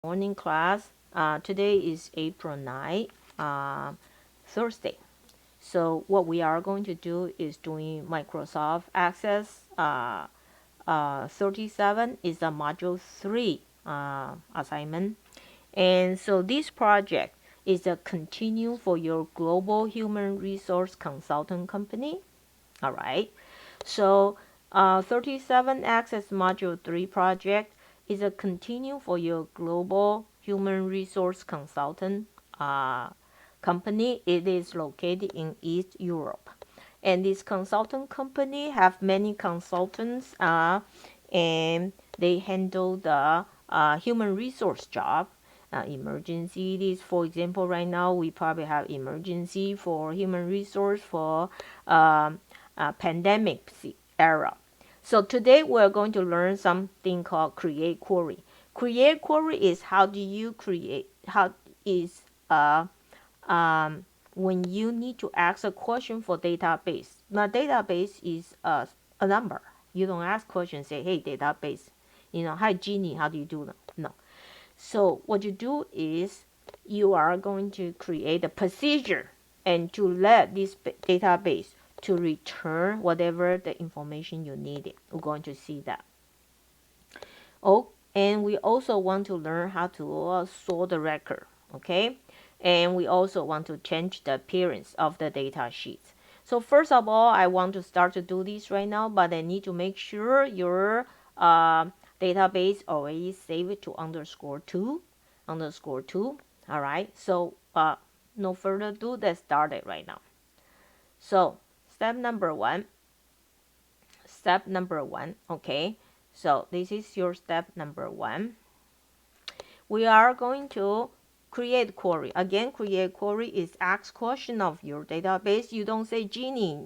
Morning class. Today is April 9, Thursday. So what we are going to do is doing Microsoft Access 37 is a module 3 assignment. And so this project is a continue for your global human resource consultant company. All right. So 37 Access Module 3 project is a continue for your global human resource consultant company. It is located in East Europe. And this consultant company have many consultants and they handle the human resource job. Emergency this, for example, right now we probably have emergency for human resource for pandemic era. So today we're going to learn something called create query. Create query is how do you create, how is when you need to ask a question for database. Now database is a number. You don't ask questions, say, hey database, hi Genie, how do you do that? No. So what you do is you are going to create a procedure and to let this database to return whatever the information you needed. We're going to see that. Oh, and we also want to learn how to sort the record, okay? And we also want to change the appearance of the data sheet. So first of all, I want to start to do this right now, but I need to make sure your database already saved to _2. All right, so no further ado, let's start it right now. So step number one, okay, so this is your step number one. We are going to create query. Again, create query is ask question of your database. You don't say Genie,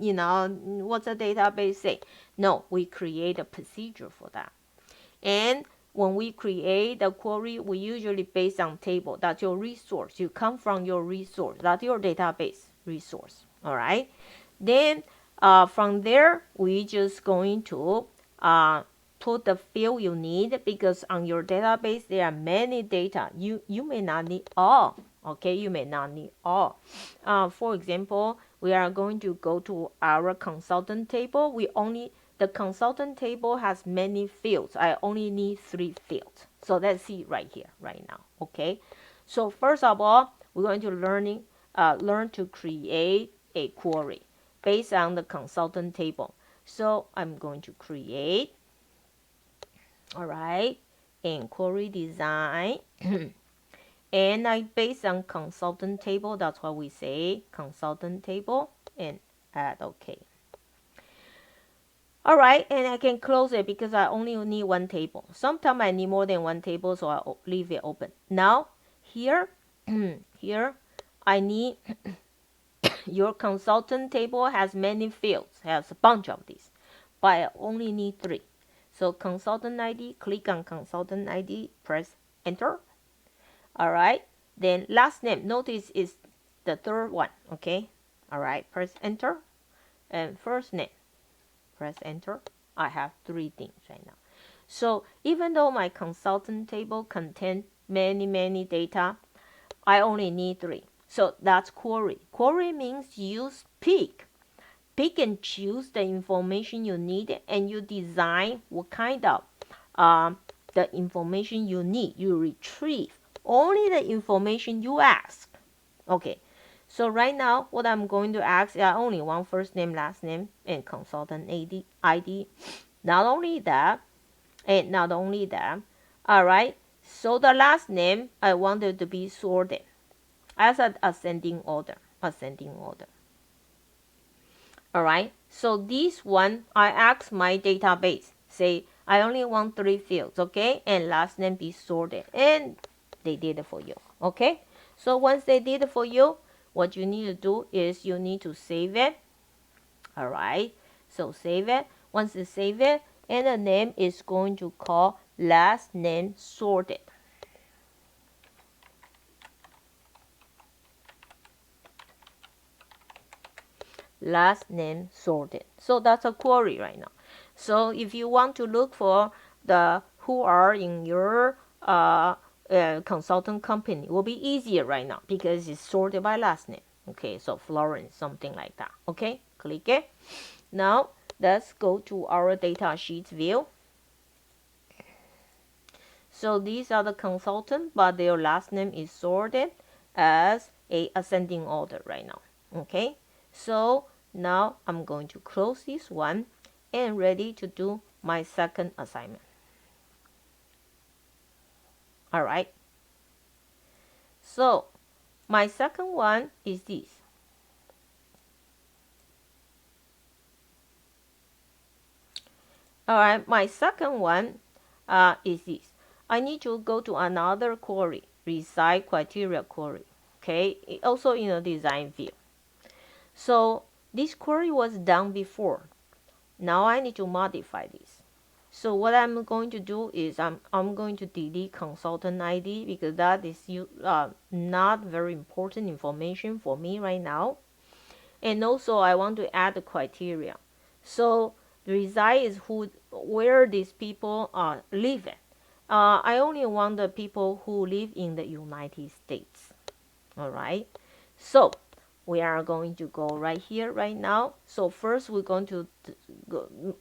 what's a database say? No, we create a procedure for that. And when we create the query, we usually based on table. That's your resource. You come from your resource. That's your database resource. All right. Then from there, we just going to put the field you need, because on your database there are many data. You may not need all. Okay, you may not need all. For example, we are going to go to our consultant table. The consultant table has many fields. I only need 3 fields. So let's see right here, right now. Okay. So first of all, we're going to learn to create a query based on the consultant table. So I'm going to create, all right, and query design. And I based on consultant table. That's what we say, consultant table, and add OK. All right, and I can close it because I only need one table. Sometimes I need more than one table, so I leave it open. Now here, here I need your consultant table has many fields, has a bunch of these, but I only need 3. So consultant ID, click on consultant ID, press enter. All right, then last name, notice is the third one. Okay, all right, press enter. And first name, press enter. I have 3 things right now. So even though my consultant table contains many data, I only need 3. So that's query. Query means you pick and choose the information you need, and you design what kind of the information you need. You retrieve only the information you ask. Okay, so right now what I'm going to ask is only one first name, last name, and consultant ID. Not only that, all right, so the last name I wanted to be sorted as an ascending order. All right, so this one I ask my database, say I only want 3 fields, okay, and last name be sorted, and they did it for you. Okay, so once they did it for you, what you need to do is you need to save it. All right, so save it. Once you save it, and the name is going to call last name sorted. Last name sorted. So that's a query right now. So if you want to look for the who are in your consultant company will be easier right now because it's sorted by last name. Okay, so Florence, something like that. Okay, click it. Now let's go to our data sheet view. So these are the consultant, but their last name is sorted as a ascending order right now. Okay, so now I'm going to close this one and ready to do my second assignment. All right. So my second one is this. All right, my second one is this. I need to go to another query, reside criteria query. Okay, also in a design view. So this query was done before. Now I need to modify this. So what I'm going to do is I'm going to delete consultant ID because that is not very important information for me right now. And also I want to add the criteria. So reside is where these people live at. I only want the people who live in the United States. All right. So we are going to go right here right now. So first we're going to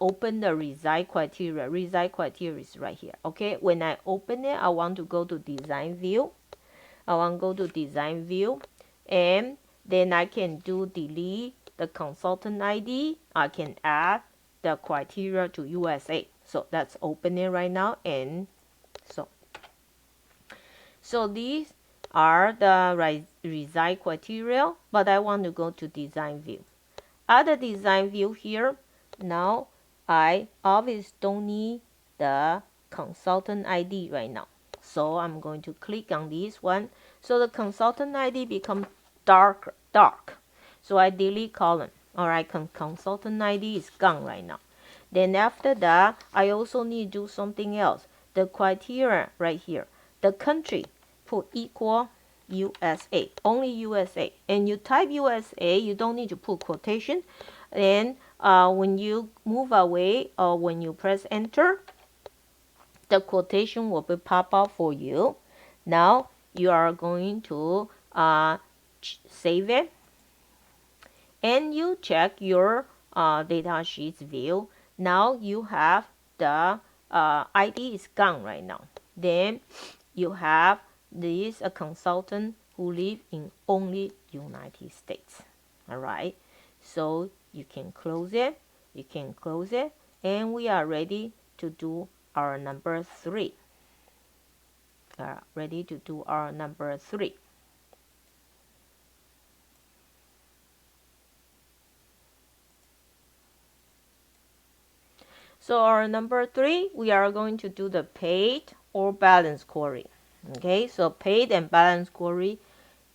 open the reside criteria. Reside criteria is right here. Okay. When I open it, I want to go to design view. I want to go to design view, and then I can do delete the consultant ID. I can add the criteria to USA. So that's opening right now, and so these are the reside criteria, but I want to go to design view. At the design view here, now I obviously don't need the consultant ID right now. So I'm going to click on this one. So the consultant ID becomes dark. So I delete column. All right, consultant ID is gone right now. Then after that, I also need to do something else. The criteria right here. The country, put equal USA, only USA. And you type USA, you don't need to put quotation. And when you move away or when you press enter, the quotation will be pop up for you. Now you are going to save it, and you check your data sheets view. Now you have the ID is gone right now. Then you have this a consultant who live in only United States. All right, so you can close it. You can close it, and we are ready to do our number 3. Ready to do our number 3. So our number 3, we are going to do the paid or balance query. Okay, so paid and balance query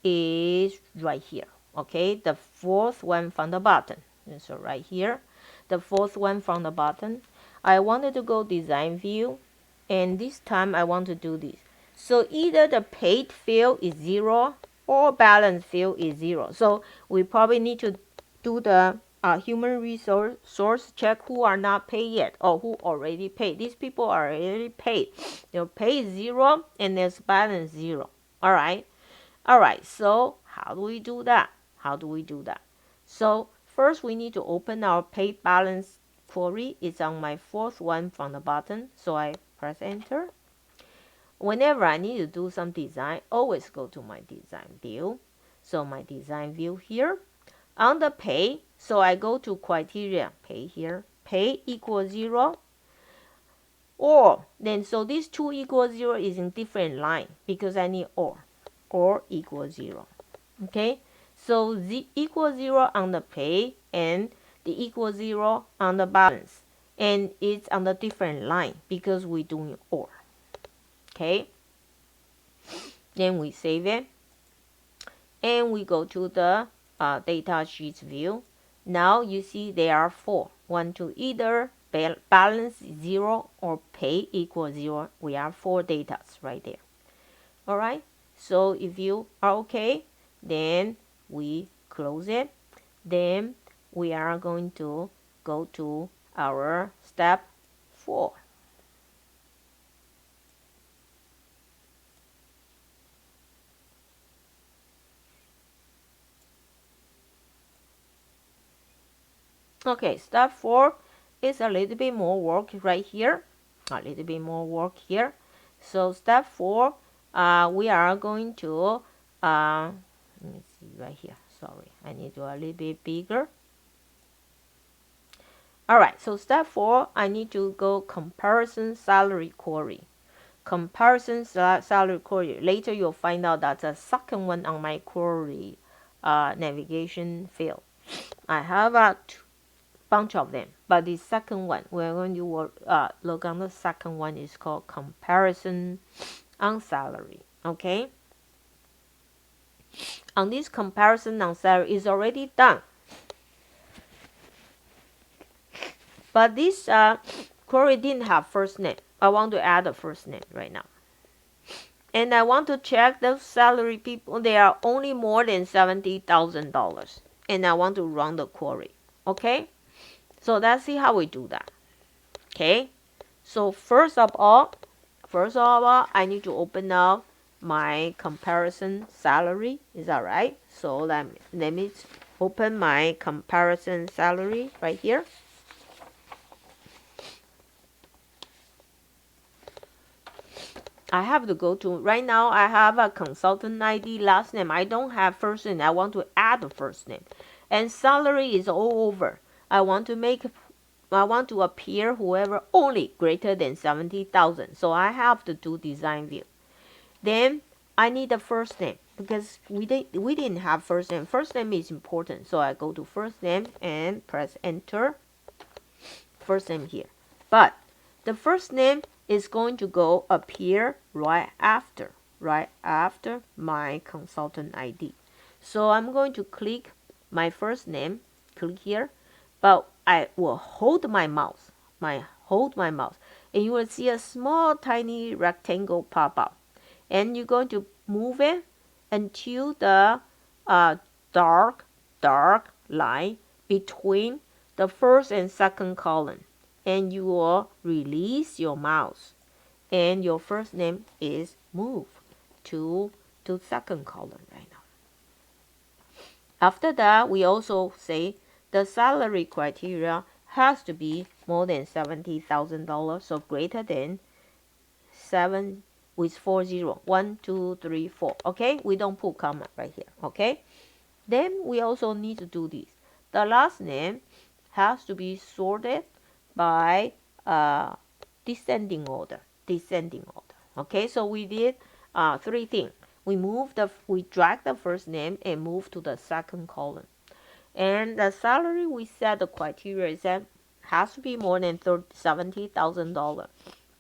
is right here. Okay, the fourth one from the bottom. So right here, the fourth one from the bottom. I wanted to go design view, and this time I want to do this. So either the paid field is 0 or balance field is 0. So we probably need to do the human resource source check who are not paid yet or who already paid. These people are already paid. Their pay is 0 and there's balance 0. All right. All right. So how do we do that? How do we do that? So first we need to open our paid balance query. It's on my fourth one from the bottom. So I press enter. Whenever I need to do some design, always go to my design view. So my design view here. On the pay, so I go to criteria, pay here, pay equals 0. Or, then so this 2 equals 0 is in different line because I need or equals 0. Okay, so z equals 0 on the pay and the equals 0 on the balance. And it's on the different line because we're doing or. Okay, then we save it. And we go to the data sheets view. Now you see there are 4. Want to either balance 0 or pay equals 0. We have 4 data right there. All right. So if you are okay, then we close it. Then we are going to go to our step 4. Okay, step 4 is a little bit more work right here. A little bit more work here. So step 4, we are going to, let me see right here. Sorry, I need to a little bit bigger. Alright, so step 4, I need to go comparison salary query. Comparison salary query. Later you'll find out that's the second one on my query navigation field. I have a bunch of them, but the second one we're going to look on the second one is called comparison on salary. Okay, on this comparison on salary is already done, but this query didn't have first name. I want to add a first name right now, and I want to check those salary people. They are only more than $70,000, and I want to run the query. Okay, so let's see how we do that. Okay, so first of all, I need to open up my comparison salary. Is that right? So let me open my comparison salary right here. I have to go to, right now I have a consultant ID, last name. I don't have first name. I want to add the first name. And salary is all over. I want to appear whoever only greater than 70,000. So I have to do design view. Then I need the first name because we didn't have first name. First name is important. So I go to first name and press enter. First name here. But the first name is going to go appear right after my consultant ID. So I'm going to click my first name, click here, but I will hold my mouse, and you will see a small tiny rectangle pop up, and you're going to move it until the dark line between the first and second column, and you will release your mouse, and your first name is moved to second column right now. After that, we also say the salary criteria has to be more than $70,000, so greater than 7 with 40. 1, 2, 3, 4. Okay, we don't put comma right here. Okay, then we also need to do this. The last name has to be sorted by descending order. Okay, so we did 3 things. We drag the first name and move to the second column. And the salary, we set the criteria is that has to be more than $70,000.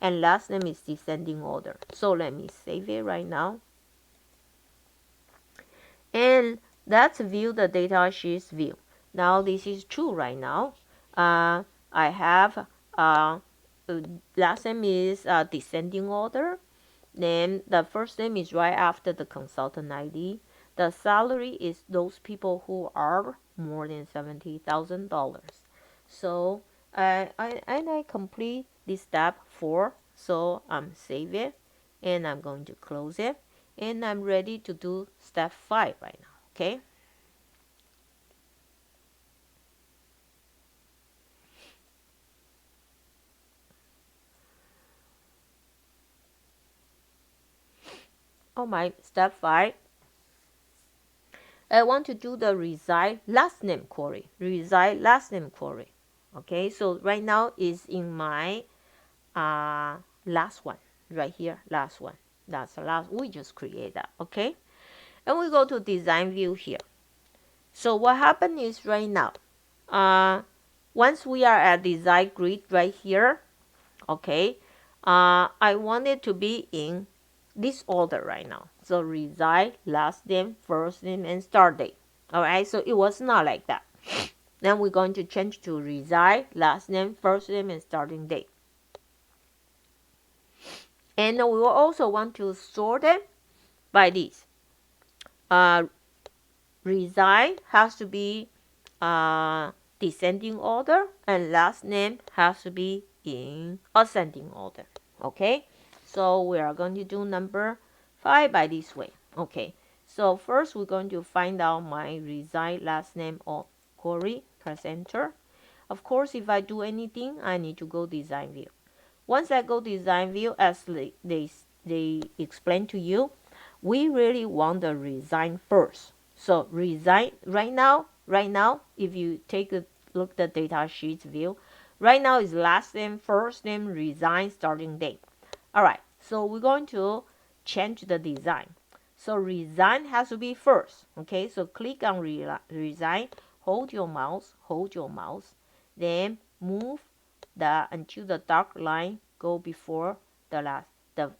And last name is descending order. So let me save it right now. And let's view the data sheets view. Now this is true right now. I have last name is descending order. Then the first name is right after the consultant ID. The salary is those people who are more than $70,000. So I complete this step 4. So I'm save it and I'm going to close it, and I'm ready to do step 5 right now. Okay. Oh my, step 5. I want to do the reside last name query. Okay, so right now is in my last one right here. Last one. That's the last. We just create that. Okay, and we go to design view here. So what happened is right now, once we are at design grid right here, okay, I want it to be in this order right now. So reside, last name, first name, and start date. All right, so it was not like that. Then we're going to change to reside, last name, first name, and starting date. And we will also want to sort it by this. Reside has to be descending order, and last name has to be in ascending order. Okay, so we are going to do number 5 by this way. Okay, so first we're going to find out my reside last name or query. Press enter. Of course, if I do anything, I need to go design view. Once I go design view, as they explain to you, we really want the resign first. So resign right now, if you take a look at the data sheet view, right now is last name, first name, resign, starting date. All right, so we're going to change the design. So resign has to be first. Okay, so click on resign, hold your mouse, then move until the dark line go before the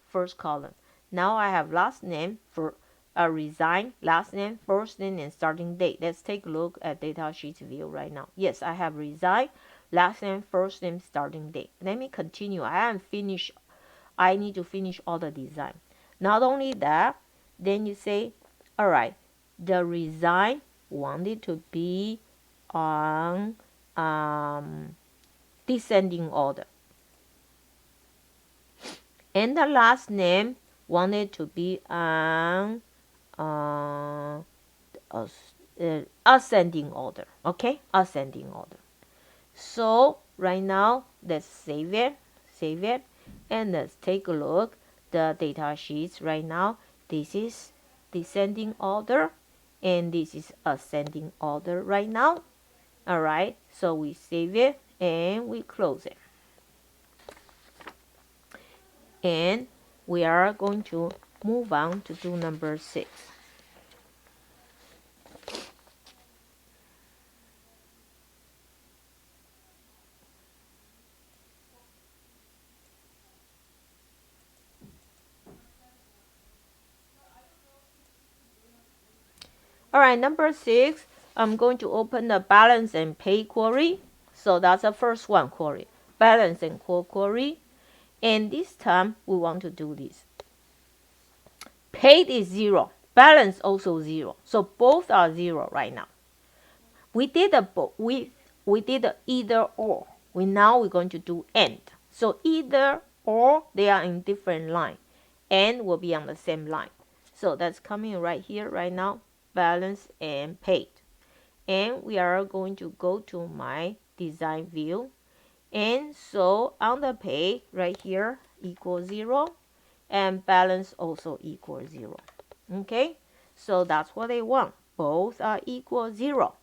first column. Now I have last name for resign, last name, first name, and starting date. Let's take a look at data sheet view right now. Yes, I have resign, last name, first name, starting date. Let me continue. I haven't finished. I need to finish all the design. Not only that, then you say, all right, the resign wanted to be on descending order. And the last name wanted to be on ascending order. Okay, ascending order. So right now, let's save it, and let's take a look the data sheets right now. This is descending order, and this is ascending order right now. All right, so we save it and we close it. And we are going to move on to do number 6. All right, number 6, I'm going to open the balance and pay query. So that's the first one query, balance and query. And this time we want to do this. Paid is 0, balance also 0. So both are 0 right now. We did we did a either or. Now we're going to do and. So either or, they are in different line, and will be on the same line. So that's coming right here right now, balance and paid. And we are going to go to my design view. And so on the pay right here equals 0, and balance also equals 0. Okay, so that's what they want. Both are equal 0.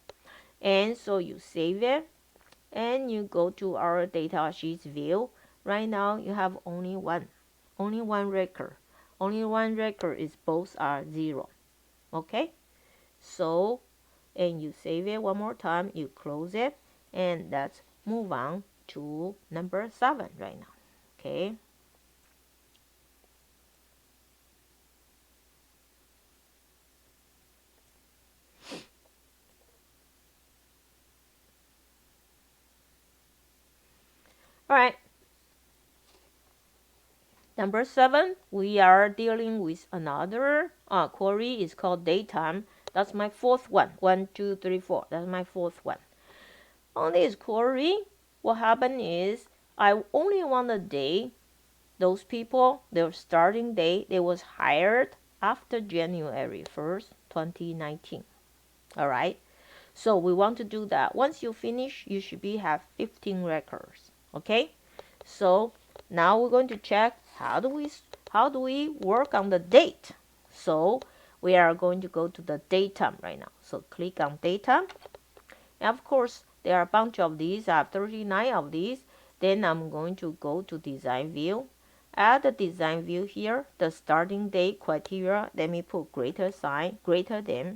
And so you save it and you go to our data sheets view. Right now you have only one record. Only one record is both are 0. Okay, so and you save it one more time, you close it, and let's move on to number 7 right now. Okay. All right. Number 7, we are dealing with another query. It's called daytime. That's my fourth one. 1, 2, 3, 4. That's my fourth one. On this query, what happened is I only want the day. Those people, their starting date, they was hired after January 1st, 2019. All right. So we want to do that. Once you finish, you should have 15 records. Okay. So now we're going to check how do we work on the date. So we are going to go to the datetime right now. So click on datetime. And of course, there are a bunch of these. I have 39 of these. Then I'm going to go to design view. Add the design view here, the starting date criteria. Let me put greater sign, greater than.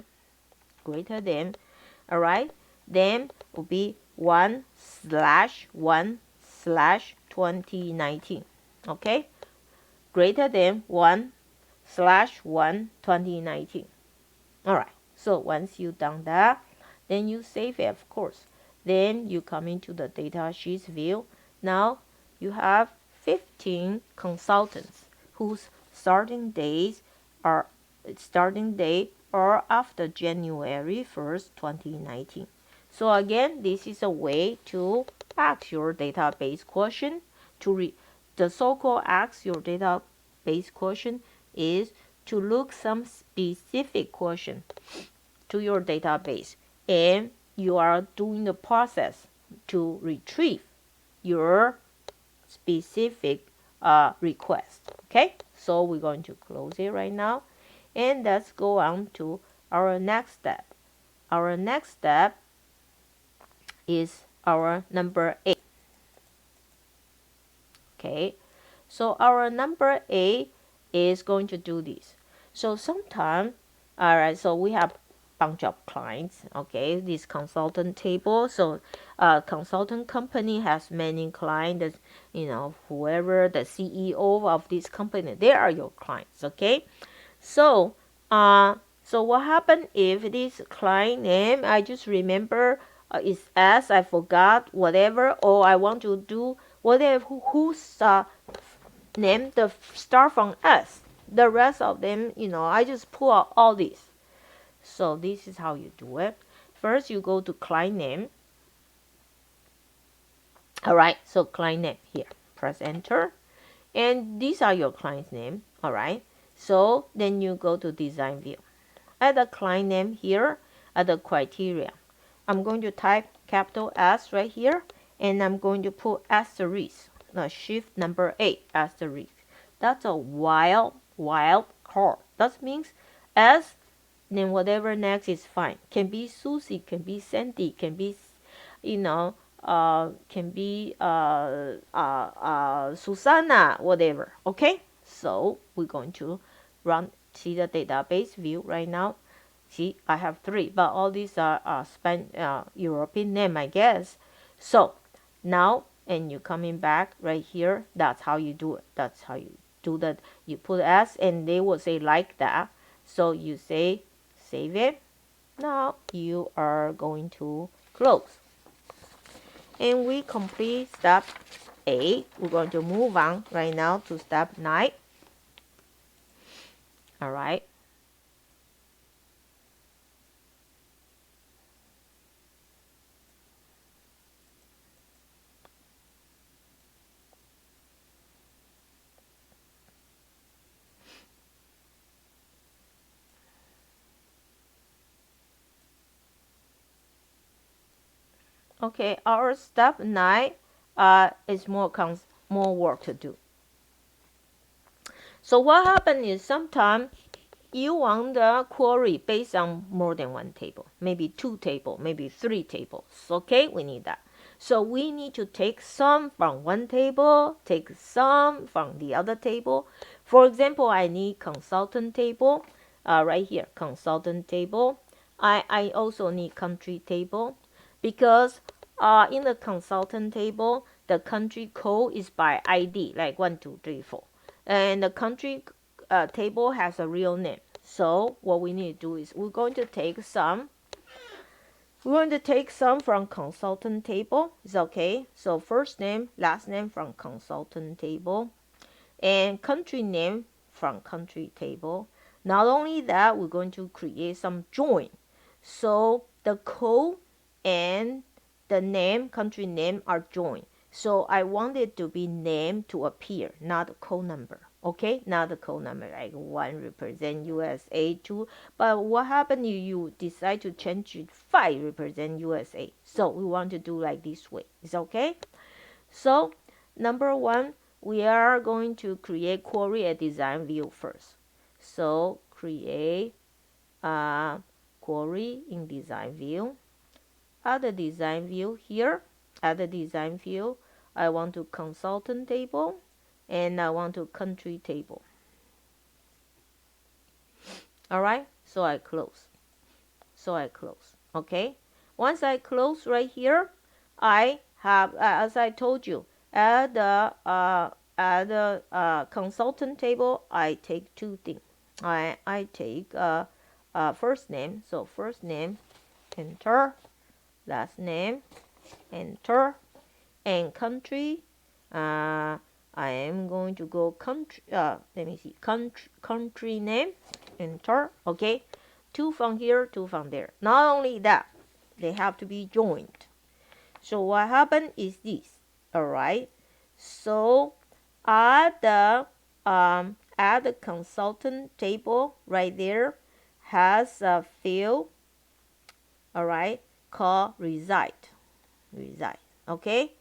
All right. Then will be 1/1/2019. Okay. Greater than 1/1/2019. All right. So once you done that, then you save it, of course. Then you come into the data sheets view. Now you have 15 consultants whose starting days are after January 1st, 2019. So again, this is a way to ask your database question. The so-called ask your database question is to look some specific question to your database, and you are doing the process to retrieve your specific request. Okay, so we're going to close it right now, and let's go on to our next step. Our next step is our number 8. Okay, so our number 8 is going to do this. So sometimes, all right, so we have bunch of clients. Okay, this consultant table. So consultant company has many clients. Whoever the CEO of this company, they are your clients. Okay, so so what happened if this client name I just remember is S, I forgot whatever, or I want to do whatever who's name the start from S. The rest of them, I just pull out all these. So this is how you do it. First, you go to client name. All right, so client name here. Press enter, and these are your client's name. All right. So then you go to design view. Add the client name here, add the criteria. I'm going to type capital S right here, and I'm going to put asterisk, shift number 8 asterisk. That's a wild card. That means S, then whatever next is fine. Can be Susie, can be Sandy, can be, can be Susanna, whatever. Okay, so we're going to run. See the database view right now. See, I have 3, but all these are European name, I guess. So now, and you coming back right here. That's how you do it. That's how you do that. You put S, and they will say like that. So you say save it. Now you are going to close, and we complete step 8. We're going to move on right now to step 9. All right. Okay, our step 9 is more work to do. So what happens is sometimes you want the query based on more than one table, maybe 2 tables, maybe 3 tables. Okay, we need that. So we need to take some from one table, take some from the other table. For example, I need consultant table, right here, consultant table. I also need country table, because in the consultant table, the country code is by ID, like 1, 2, 3, 4. And the country table has a real name. So what we need to do is we're going to take some from consultant table. It's okay. So first name, last name from consultant table, and country name from country table. Not only that, we're going to create some join. So the code and the name, country name are joined. So I want it to be name to appear, not the code number. Okay, not the code number, like 1 represent USA, 2. But what happened if you decide to change it, 5 represent USA? So we want to do like this way. It's okay. So number 1, we are going to create query at design view first. So create a query in design view. Add the design view here. Add the design view. I want to consultant table, and I want to country table. All right. So I close. Okay. Once I close right here, I have, as I told you, at the consultant table, I take 2 things. I take first name. So first name, enter. Last name, enter. And country, I am going to go country. Let me see, country name, enter. Okay, 2 from here, 2 from there. Not only that, they have to be joined. So what happened is this. All right. So add the consultant table right there has a field. All right, called result. okay?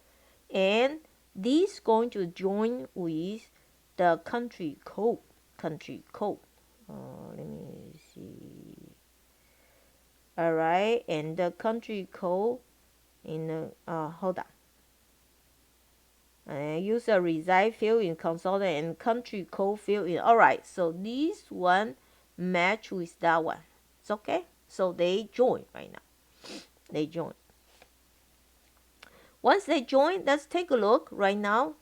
And this going to join with the country code. Let me see. All right, and the country code in the hold on. Use a reside field in consultant and country code field in. All right, so this one match with that one. It's okay. So they join right now. They join. Once they join, let's take a look right now.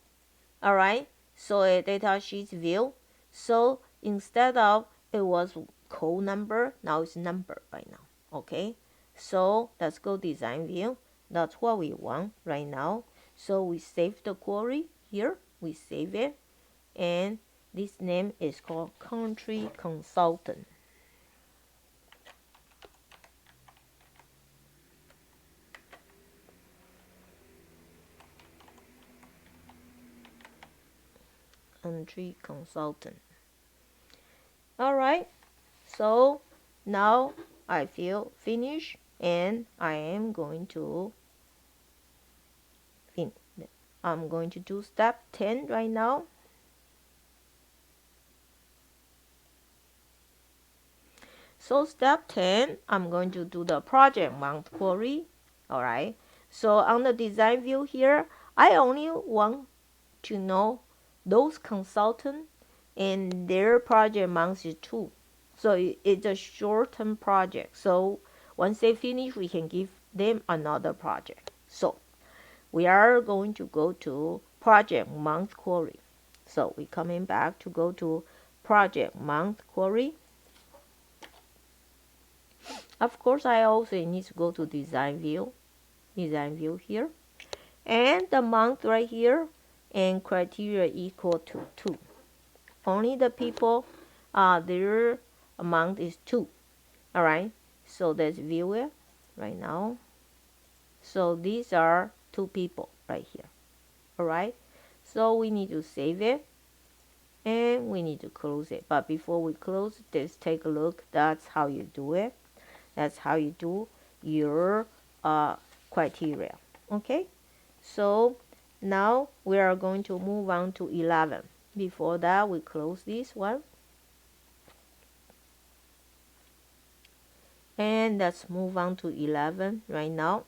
All right, so a data sheet view. So instead of it was code number, now it's number right now. Okay, so let's go design view. That's what we want right now. So we save the query here. We save it, and this name is called country consultant. Country consultant. All right, so now I feel finished, and I am going to I'm going to do step 10 right now. So step 10, I'm going to do the project mount query. All right. So on the design view here, I only want to know those consultants and their project month is 2. So it's a short-term project. So once they finish, we can give them another project. So we are going to go to project month query. So we're coming back to go to project month query. Of course, I also need to go to design view here, and the month right here, and criteria equal to 2. Only the people, their amount is 2. All right, so let's view it right now. So these are 2 people right here. All right, so we need to save it, and we need to close it. But before we close, let's take a look. That's how you do it. That's how you do your criteria. Okay, so now we are going to move on to 11. Before that, we close this one. And let's move on to 11 right now.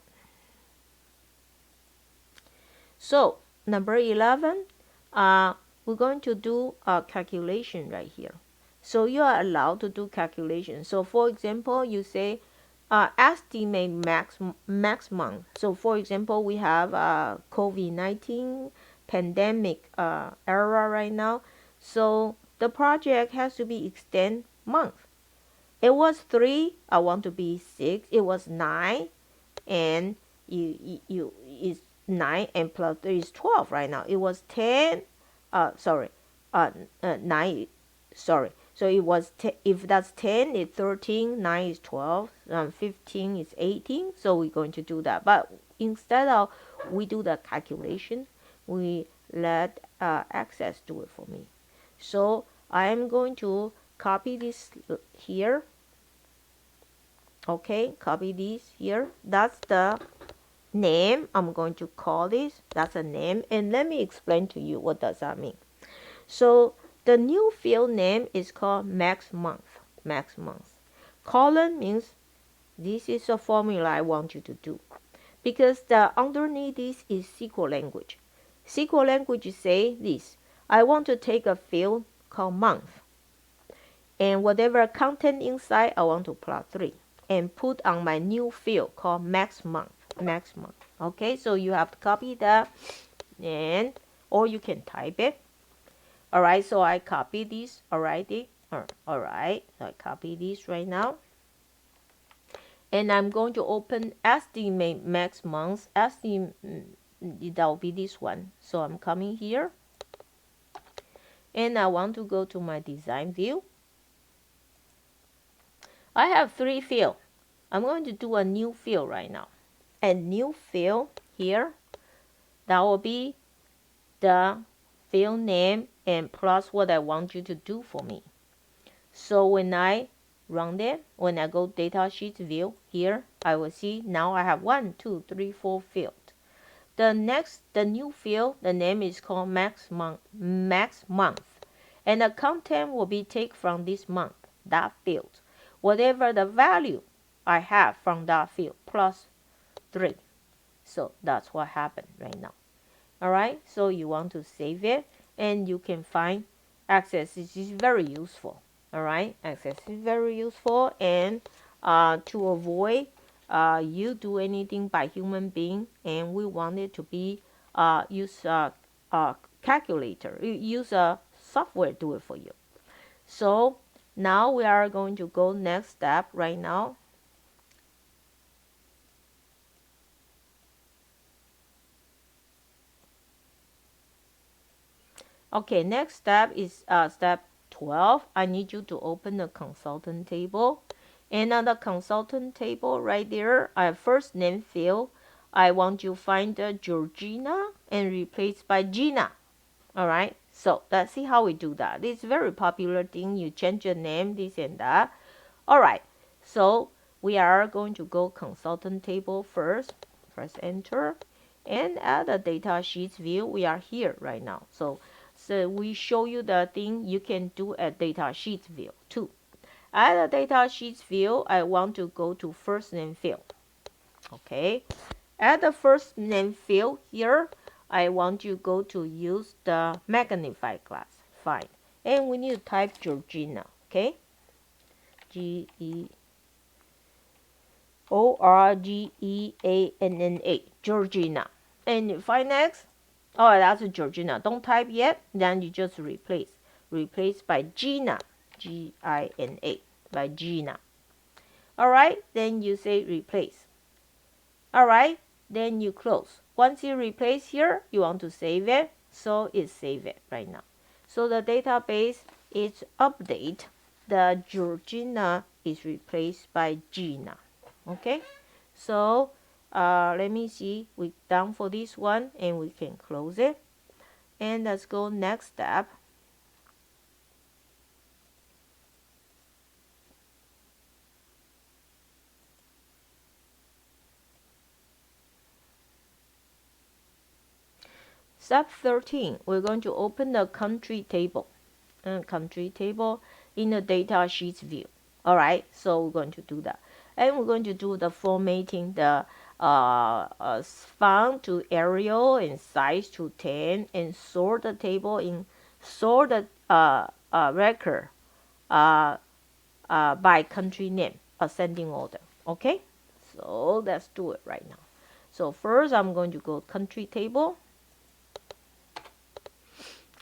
So number 11, we're going to do a calculation right here. So you are allowed to do calculation. So for example, you say estimate max month. So for example, we have COVID-19 pandemic era right now. So the project has to be extend month. It was 3. I want to be 6. It was 9, and you is 9 and plus 3 is 12 right now. It was 10. Sorry, 9. Sorry. So it was if that's 10, it's 13. 9 is 12. 15 is 18. So we're going to do that. But instead of we do the calculation, we let Access do it for me. So I am going to copy this here. Okay, copy this here. That's the name. I'm going to call this. That's a name. And let me explain to you what does that mean. So the new field name is called max month. Max month. Colon means this is a formula I want you to do. Because the underneath this is SQL language. SQL language say this. I want to take a field called month. And whatever content inside, I want to plot 3. And put on my new field called max month. Okay, so you have to copy that, and or you can type it. All right, so I copy this already. All right, so I copy this right now, and I'm going to open estimate max month. Estimate that will be this one. So I'm coming here, and I want to go to my design view. I have 3 fields. I'm going to do a new field right now. And new field here, that will be the field name and plus what I want you to do for me. So when I run it, when I go datasheet view here, I will see now I have 1, 2, 3, 4 fields. the new field, the name is called max month, and the content will be taken from this month, that field, whatever the value I have from that field plus 3. So that's what happened right now. All right, so you want to save it, and you can find access. This is very useful. All right, access is very useful, and to avoid you do anything by human being, and we want it to be use calculator, use a software do it for you. So now we are going to go next step right now. Okay, next step is step 12. I need you to open the consultant table. And on the consultant table right there, I first name field. I want you to find Georgina and replace by Gina. All right, so let's see how we do that. It's a very popular thing. You change your name, this and that. All right, so we are going to go consultant table first. Press enter. And at the data sheets view, we are here right now. So we show you the thing you can do at data sheets view too. At the data sheets view, I want to go to first name field. Okay. At the first name field here, I want you to go to use the magnify glass. Fine. And we need to type Georgina. Okay. Georgeanna. Georgina. And find next. Oh, that's Georgina. Don't type yet. Then you just replace. Replace by Gina. Gina. By Gina. Alright. Then you say replace. Alright. Then you close. Once you replace here, you want to save it. So it's save it right now. So the database is update. The Georgina is replaced by Gina. Okay. So let me see. We're done for this one, and we can close it. And let's go next step. Step 13, we're going to open the country table. Country table in the data sheets view. All right, so we're going to do that. And we're going to do the formatting, the font to Arial and size to 10, and sort the table in sort the record by country name, ascending order. Okay, so let's do it right now. So first I'm going to go country table.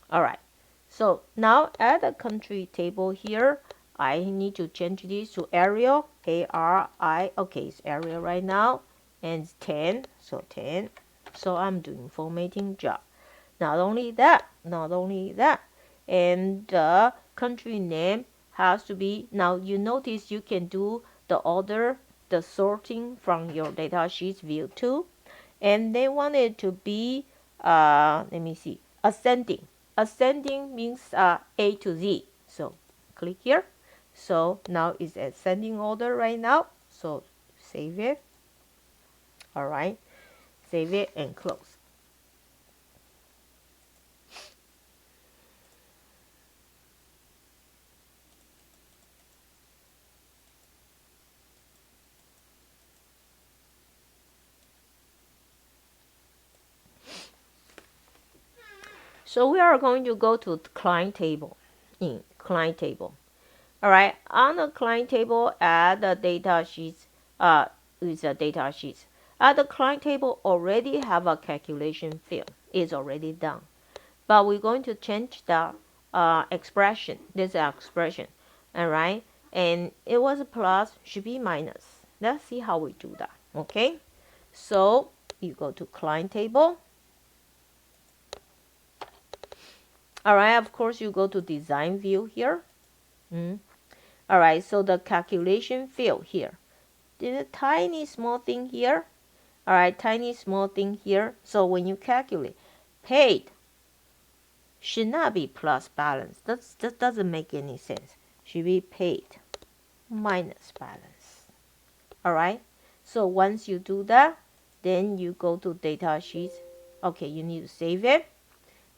All right, so now at the country table here, I need to change this to Arial, A-R-I. Okay, it's Arial right now, and it's 10, so 10. So I'm doing formatting job. Not only that, and the country name has to be, now you notice you can do the order, the sorting from your data sheets view too. And they want it to be, let me see, ascending. Ascending means A to Z. So click here. So now it's ascending order right now. So save it. All right. Save it and close. So we are going to go to the client table. In client table. All right. On the client table, add the data sheets. With the data sheets. At the client table already have a calculation field. It's already done. But we're going to change the expression. This expression. All right. And it was a plus, should be minus. Let's see how we do that. Okay. So you go to client table. All right. Of course, you go to design view here. All right. So the calculation field here. There's a tiny small thing here. All right. Tiny small thing here. So when you calculate, paid should not be plus balance. That doesn't make any sense. Should be paid minus balance. All right. So once you do that, then you go to data sheets Okay, you need to save it.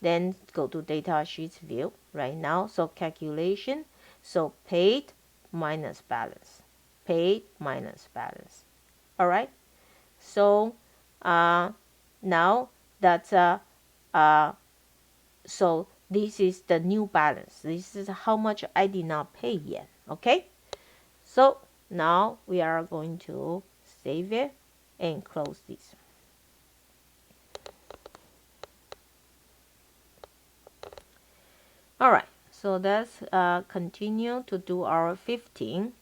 Then go to data sheets view right now. So calculation. So paid minus balance. Paid minus balance. All right. So now that's so this is the new balance. This is how much I did not pay yet. Okay. So now we are going to save it and close this. All right. So let's continue to do our 15.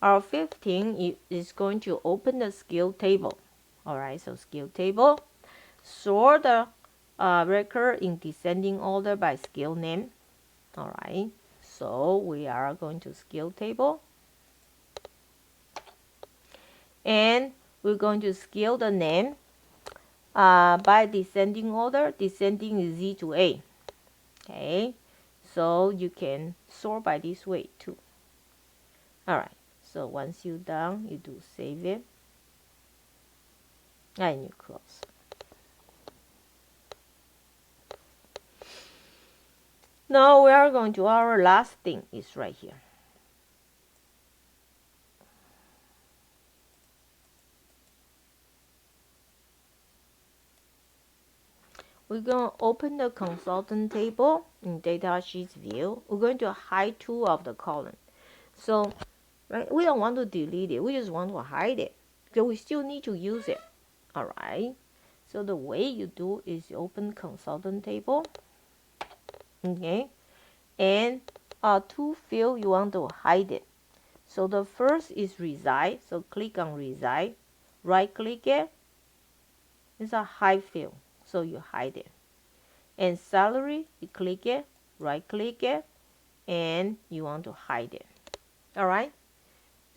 Our 15 is going to open the skill table. All right, so skill table. Sort the record in descending order by skill name. All right, so we are going to skill table. And we're going to skill the name by descending order. Descending is Z to A. Okay, so you can sort by this way too. All right, so once you're done, you do save it and you close. Now we are going to our last thing is right here. We're going to open the consultant table in datasheets view. We're going to hide two of the column. So right, we don't want to delete it. We just want to hide it because we still need to use it. All right. So the way you do is you open consultant table. Okay. And two field you want to hide it. So the first is reside. So click on reside. Right click it. It's a hide field. So you hide it. And salary, you click it, right click it, and you want to hide it. All right.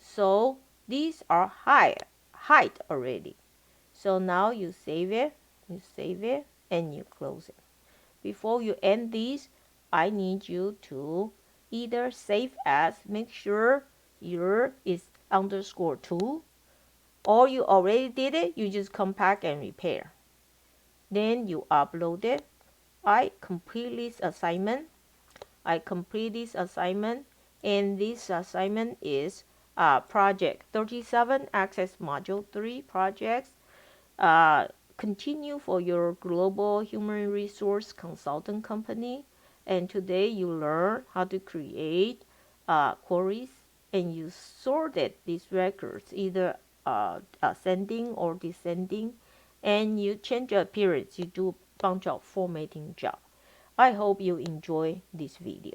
So these are hide already. So now you save it, and you close it. Before you end this, I need you to either save as, make sure your is _2, or you already did it, you just come back and repair. Then you upload it. I complete this assignment. And this assignment is project 37 access module 3 projects. Continue for your global human resource consultant company. And today you learn how to create queries, and you sorted these records either ascending or descending, and you change the appearance. You do a bunch of formatting job. I hope you enjoy this video.